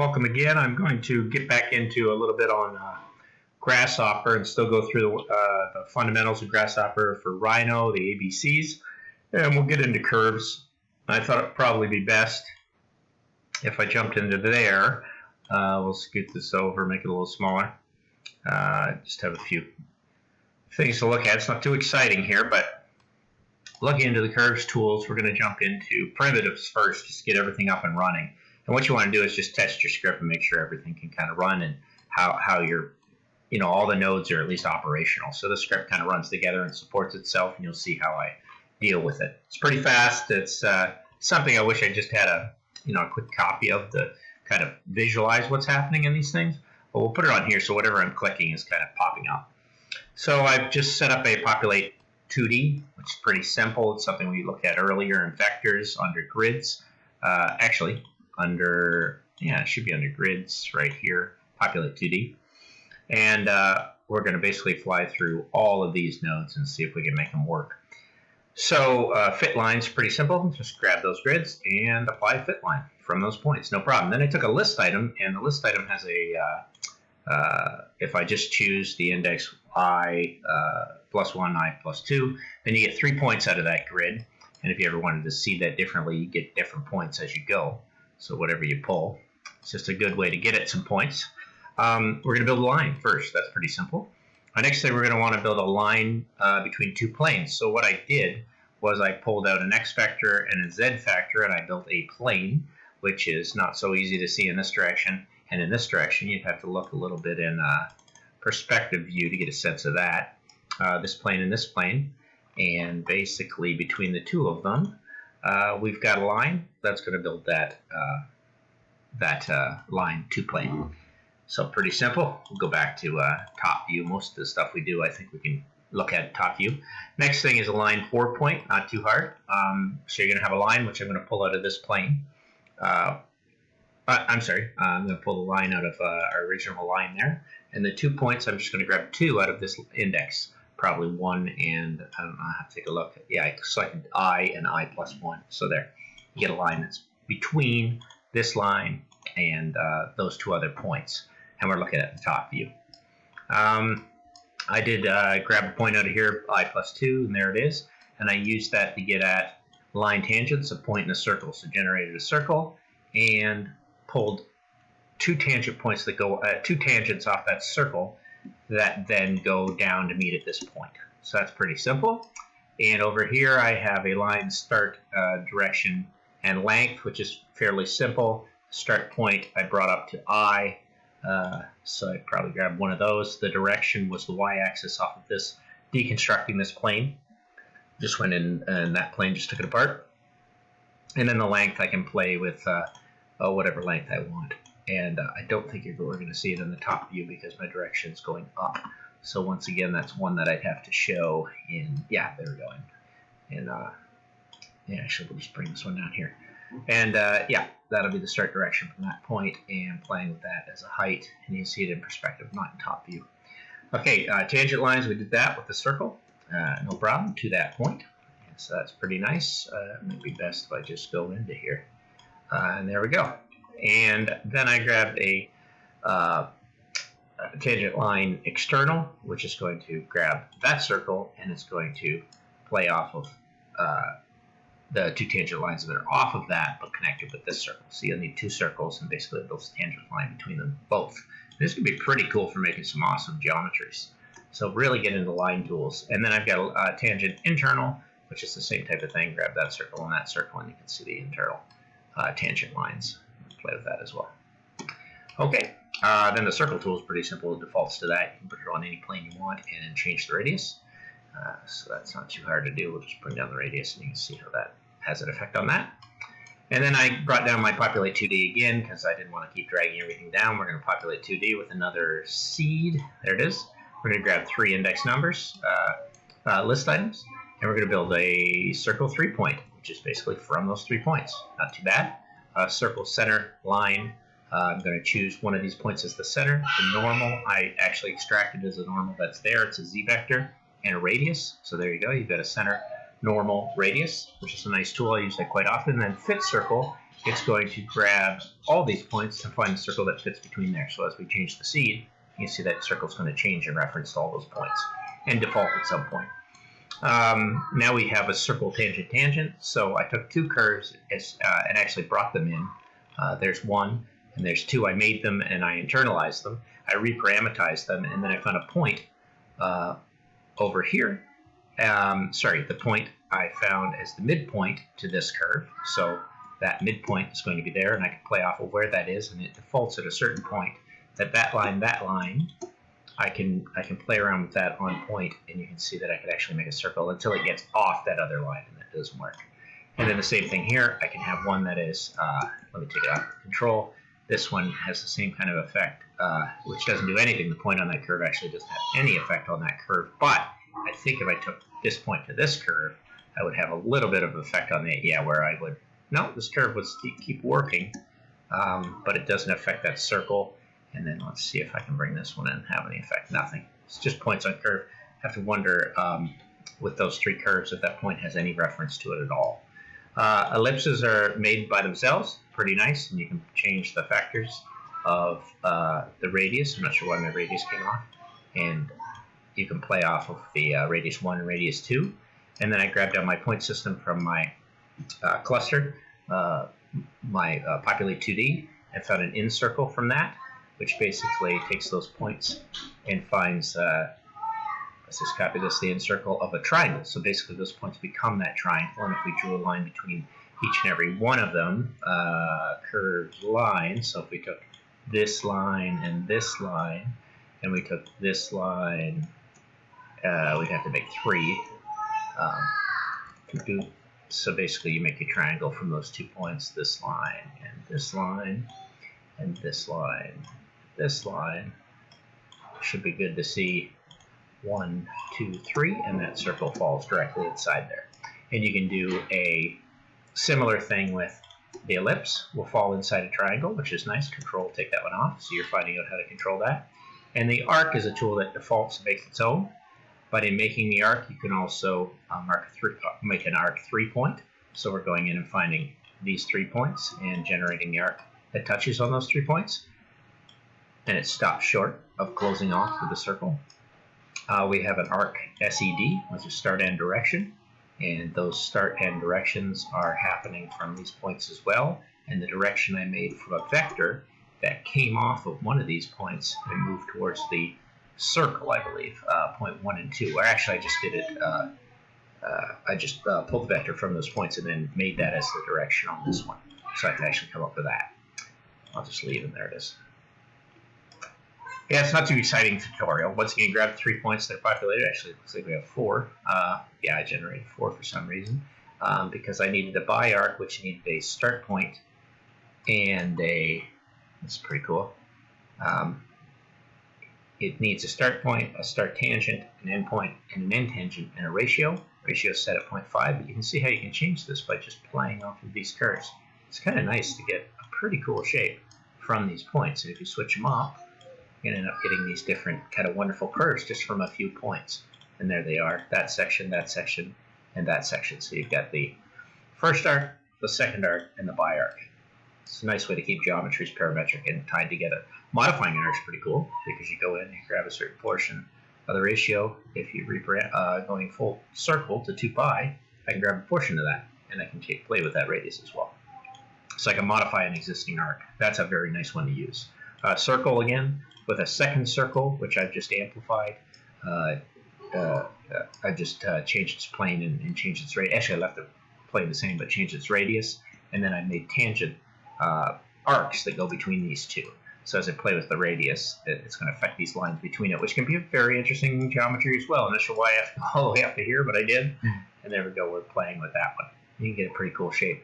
Welcome again. I'm going to get back into a little bit on Grasshopper and still go through the fundamentals of Grasshopper for Rhino, the ABCs, and we'll get into curves. I thought it'd probably be best if I jumped into there. We'll scoot this over, make it a little smaller. Just have a few things to look at. It's not too exciting here, but looking into the curves tools, we're going to jump into primitives first, just get everything up and running. And what you want to do is just test your script and make sure everything can kind of run and how your, all the nodes are at least operational. So the script kind of runs together and supports itself, and you'll see how I deal with it. It's pretty fast. It's something I wish I just had a quick copy of to kind of visualize what's happening in these things. But we'll put it on here so whatever I'm clicking is kind of popping up. So I've just set up a populate 2D, which is pretty simple. It's something we looked at earlier in vectors under grids. Actually, it should be under grids right here, populate 2D. And we're going to basically fly through all of these nodes and see if we can make them work. So fit line's pretty simple. Just grab those grids and apply a fit line from those points, no problem. Then I took a list item, and the list item has a, if I just choose the index I plus 1, I plus 2, then you get 3 points out of that grid. And if you ever wanted to see that differently, you get different points as you go. So whatever you pull, it's just a good way to get at some points. We're going to build a line first. That's pretty simple. Next thing, we're going to want to build a line between two planes. So what I did was I pulled out an X vector and a Z vector, and I built a plane, which is not so easy to see in this direction. And in this direction, you'd have to look a little bit in perspective view to get a sense of that. This plane and this plane. And basically, between the two of them, we've got a line that's going to build that line two plane. So pretty simple. We'll go back to top view. Most of the stuff we do, I think we can look at top view. Next thing is a line 4 point, not too hard. So you're going to have a line, which I'm going to pull out of this plane. I'm sorry, I'm going to pull the line out of our original line there. And the 2 points, I'm just going to grab 2 out of this index. Probably 1 and, I don't know, I have to take a look. Yeah, I selected I and I plus 1. So there, you get a line that's between this line and those 2 other points. And we're looking at the top view. I did grab a point out of here, I plus 2, and there it is. And I used that to get at line tangents, a point in a circle. So generated a circle and pulled 2 tangent points that go, 2 tangents off that circle that then go down to meet at this point. So that's pretty simple. And over here I have a line start direction and length, which is fairly simple. Start point I brought up to I. So I probably grabbed one of those. The direction was the y-axis off of this, deconstructing this plane. Just went in and that plane just took it apart. And then the length I can play with whatever length I want. And I don't think you're going to see it in the top view because my direction is going up. So once again, that's one that I'd have to show in, yeah, there we go. Actually, we'll just bring this one down here. And yeah, that'll be the start direction from that point, and playing with that as a height. And you see it in perspective, not in top view. Okay, tangent lines, we did that with the circle. No problem, to that point. And so that's pretty nice. It might be best if I just go into here. And there we go. And then I grabbed a tangent line external, which is going to grab that circle, and it's going to play off of the 2 tangent lines that are off of that, but connected with this circle. So you'll need 2 circles, and basically build a tangent line between them both. This could be pretty cool for making some awesome geometries. So really get into line tools. And then I've got a tangent internal, which is the same type of thing. Grab that circle and that circle, and you can see the internal tangent lines. Play with that as well. Okay, then the circle tool is pretty simple. It defaults to that. You can put it on any plane you want and change the radius. So that's not too hard to do. We'll just bring down the radius, and you can see how that has an effect on that. And then I brought down my populate 2D again because I didn't want to keep dragging everything down. We're going to populate 2D with another seed. There it is. We're going to grab 3 index numbers, list items, and we're going to build a circle 3 point, which is basically from those 3 points. Not too bad. Circle center line. I'm going to choose one of these points as the center. The normal, I actually extracted as a normal that's there. It's a z vector and a radius. So there you go. You've got a center, normal, radius, which is a nice tool. I use that quite often. And then fit circle it's going to grab all these points and find the circle that fits between there. So as we change the seed, you see that circle's going to change in reference to all those points and default at some point. Now we have a circle, tangent, tangent. So I took two curves and actually brought them in. There's one and there's two. I made them and I internalized them. I reparameterized them, and then I found a point over here. The point I found as the midpoint to this curve. So that midpoint is going to be there, and I can play off of where that is, and it defaults at a certain point. That line, I can play around with that on point, and you can see that I could actually make a circle until it gets off that other line, and that doesn't work. And then the same thing here. I can have one that is, let me take it off control. This one has the same kind of effect, which doesn't do anything. The point on that curve actually doesn't have any effect on that curve. But I think if I took this point to this curve, I would have a little bit of effect on it. Yeah, where I would, no, this curve would keep working, but it doesn't affect that circle. And then let's see if I can bring this one in and have any effect. Nothing. It's just points on curve. I have to wonder with those three curves if that point has any reference to it at all. Ellipses are made by themselves, pretty nice, and you can change the factors of the radius. I'm not sure why my radius came off, and you can play off of the radius 1 and radius 2. And then I grabbed out my point system from my cluster, my Populate 2D, and found an in circle from that, which basically takes those points and finds, let's just copy this, the in circle of a triangle. So basically those points become that triangle, and if we drew a line between each and every one of them, curved line, so if we took this line, and we took this line, we'd have to make 3. So basically you make a triangle from those 2 points, this line, and this line, and this line, this line. Should be good to see 1, 2, 3, and that circle falls directly inside there. And you can do a similar thing with the ellipse. Will fall inside a triangle, which is nice. Control, take that one off, so you're finding out how to control that. And the arc is a tool that defaults and makes its own. But in making the arc, you can also make an arc 3-point. So we're going in and finding these 3 points and generating the arc that touches on those 3 points. And it stops short of closing off with a circle. We have an arc SED, which is start and direction. And those start and directions are happening from these points as well. And the direction I made from a vector that came off of one of these points and moved towards the circle, I believe, point 1 and 2. Or actually, I just did it. I just pulled the vector from those points and then made that as the direction on this one. So I can actually come up with that. I'll just leave, and there it is. Yeah, it's not too exciting tutorial. Once again, grab 3 points that are populated. Actually, it looks like we have 4. Yeah, I generated 4 for some reason. Because I needed a by arc, which needed a start point and a, this is pretty cool. It needs a start point, a start tangent, an end point, and an end tangent, and a ratio. Ratio is set at 0.5, but you can see how you can change this by just playing off of these curves. It's kind of nice to get a pretty cool shape from these points. And if you switch them up, you end up getting these different kind of wonderful curves just from a few points. And there they are, that section, and that section. So you've got the first arc, the second arc, and the bi arc. It's a nice way to keep geometries parametric and tied together. Modifying an arc is pretty cool because you go in and grab a certain portion of the ratio. If you going full circle to 2 pi, I can grab a portion of that, and I can play with that radius as well. So I can modify an existing arc. That's a very nice one to use. Circle again with a second circle, which I've just amplified. I just changed its plane and changed its radius. Actually, I left the plane the same, but changed its radius. And then I made tangent arcs that go between these two. So as I play with the radius, it's going to affect these lines between it, which can be a very interesting geometry as well. I'm not sure why I have to go all the way up to here, but I did. And there we go. We're playing with that one. You can get a pretty cool shape,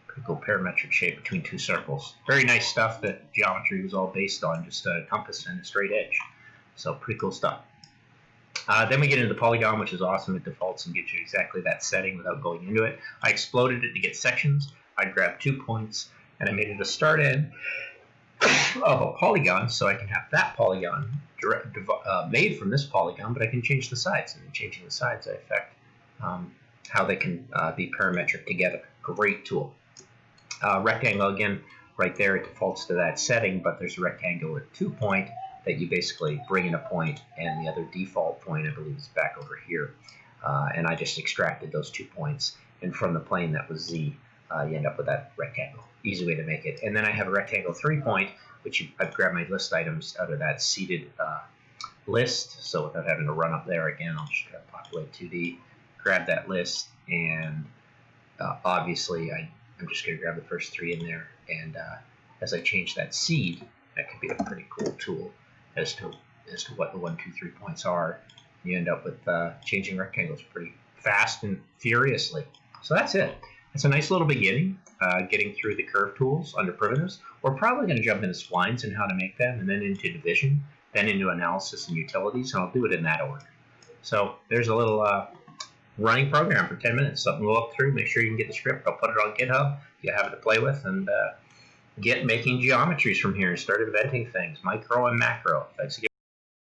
pretty cool parametric shape between 2 circles. Very nice stuff that geometry was all based on, just a compass and a straight edge. So pretty cool stuff. Then we get into the polygon, which is awesome. It defaults and gives you exactly that setting without going into it. I exploded it to get sections. I grabbed 2 points, and I made it a start end of a polygon, so I can have that polygon made from this polygon, but I can change the sides. And in changing the sides, I affect how they can be parametric together. Great tool. Rectangle, again, right there, it defaults to that setting, but there's a rectangle with 2 point that you basically bring in a point, and the other default point, I believe, is back over here. And I just extracted those 2 points, and from the plane that was Z, you end up with that rectangle. Easy way to make it. And then I have a rectangle 3 point, which I've grabbed my list items out of that seeded list, so without having to run up there again, I'll just populate 2D, grab that list, and obviously I'm just going to grab the first 3 in there, and as I change that seed, that could be a pretty cool tool as to what the 1, 2, 3 points are. You end up with changing rectangles pretty fast and furiously. So that's it. It's a nice little beginning, getting through the curve tools under primitives. We're probably going to jump into splines and how to make them, and then into division, then into analysis and utilities, and I'll do it in that order. So there's a little running program for 10 minutes, something to look through. Make sure you can get the script. I'll put it on GitHub. You have it to play with, and get making geometries from here and start inventing things, micro and macro. Thanks again.